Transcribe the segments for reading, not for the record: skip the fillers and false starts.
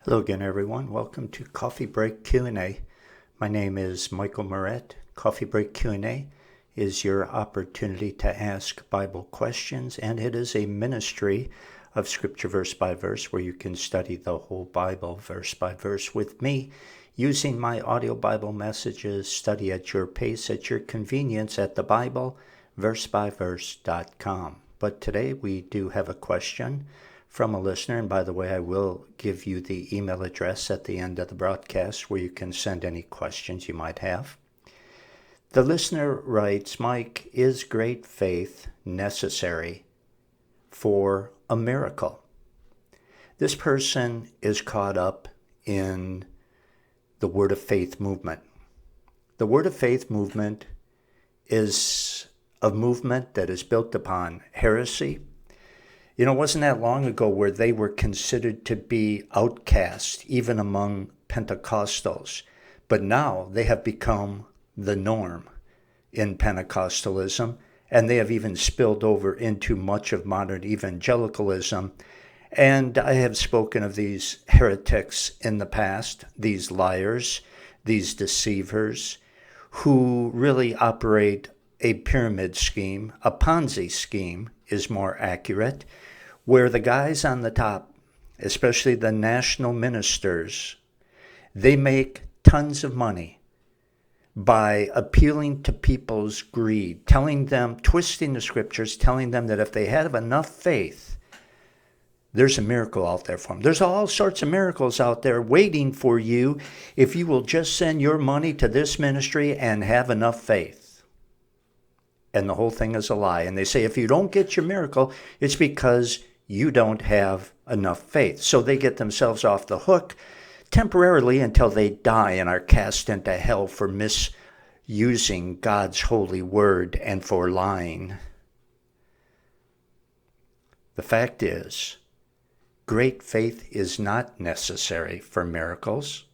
Hello again, everyone. Welcome to Coffee Break Q&A. My name is Michael Moret. Coffee Break Q&A is your opportunity to ask Bible questions, and it is a ministry of Scripture verse by verse where you can study the whole Bible verse by verse with me using my audio Bible messages. Study at your pace, at your convenience at thebibleversebyverse.com. But today we do have a question from a listener, and by the way, I will give you the email address at the end of the broadcast where you can send any questions you might have. The listener writes, Mike, is great faith necessary for a miracle? This person is caught up in the Word of Faith movement. The Word of Faith movement is a movement that is built upon heresy. You know, it wasn't that long ago where they were considered to be outcasts, even among Pentecostals. But now they have become the norm in Pentecostalism, and they have even spilled over into much of modern evangelicalism. And I have spoken of these heretics in the past, these liars, these deceivers, who really operate a pyramid scheme, a Ponzi scheme is more accurate, where the guys on the top, especially the national ministers, they make tons of money by appealing to people's greed, telling them, twisting the scriptures, telling them that if they have enough faith, there's a miracle out there for them. There's all sorts of miracles out there waiting for you if you will just send your money to this ministry and have enough faith. And the whole thing is a lie. And they say if you don't get your miracle, it's because you don't have enough faith. So they get themselves off the hook temporarily until they die and are cast into hell for misusing God's holy word and for lying. The fact is, great faith is not necessary for miracles.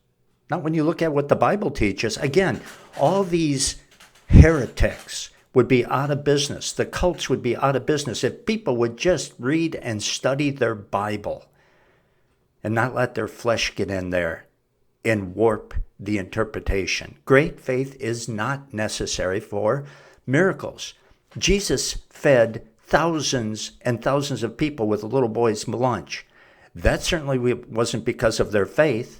Not when you look at what the Bible teaches. Again, all these heretics would be out of business. The cults would be out of business if people would just read and study their Bible and not let their flesh get in there and warp the interpretation. Great faith is not necessary for miracles. Jesus fed thousands and thousands of people with a little boy's lunch. That certainly wasn't because of their faith.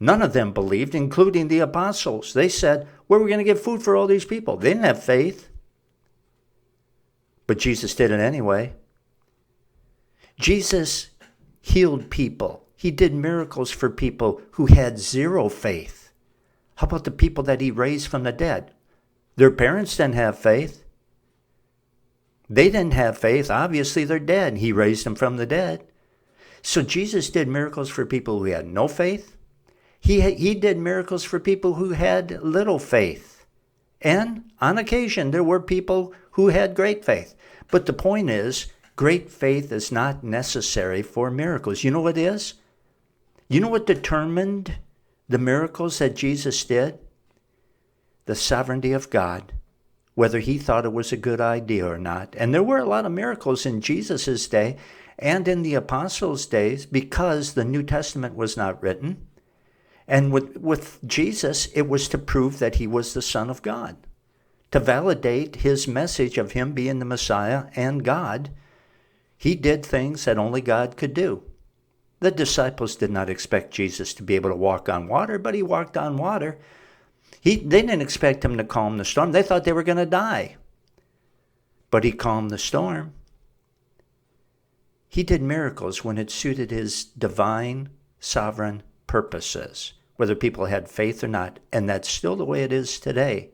None of them believed, including the apostles. They said, where are we going to get food for all these people? They didn't have faith. But Jesus did it anyway. Jesus healed people. He did miracles for people who had zero faith. How about the people that he raised from the dead? Their parents didn't have faith. They didn't have faith. Obviously, they're dead. He raised them from the dead. So Jesus did miracles for people who had no faith. He did miracles for people who had little faith. And on occasion, there were people who had great faith. But the point is, great faith is not necessary for miracles. You know what is? You know what determined the miracles that Jesus did? The sovereignty of God, whether he thought it was a good idea or not. And there were a lot of miracles in Jesus' day and in the apostles' days because the New Testament was not written. And with Jesus, it was to prove that he was the Son of God, to validate his message of him being the Messiah and God. He did things that only God could do. The disciples did not expect Jesus to be able to walk on water, but he walked on water. They didn't expect him to calm the storm. They thought they were going to die. But he calmed the storm. He did miracles when it suited his divine, sovereign purposes, whether people had faith or not. And that's still the way it is today.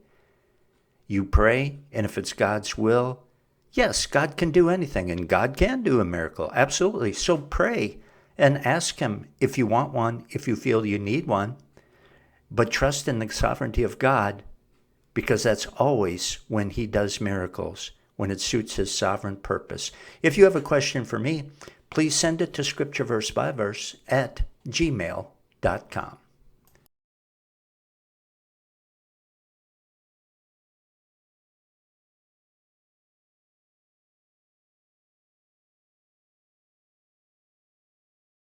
You pray, and if it's God's will, yes, God can do anything, and God can do a miracle, absolutely. So pray and ask him if you want one, if you feel you need one, but trust in the sovereignty of God, because that's always when he does miracles, when it suits his sovereign purpose. If you have a question for me, please send it to scriptureversebyverse@gmail.com.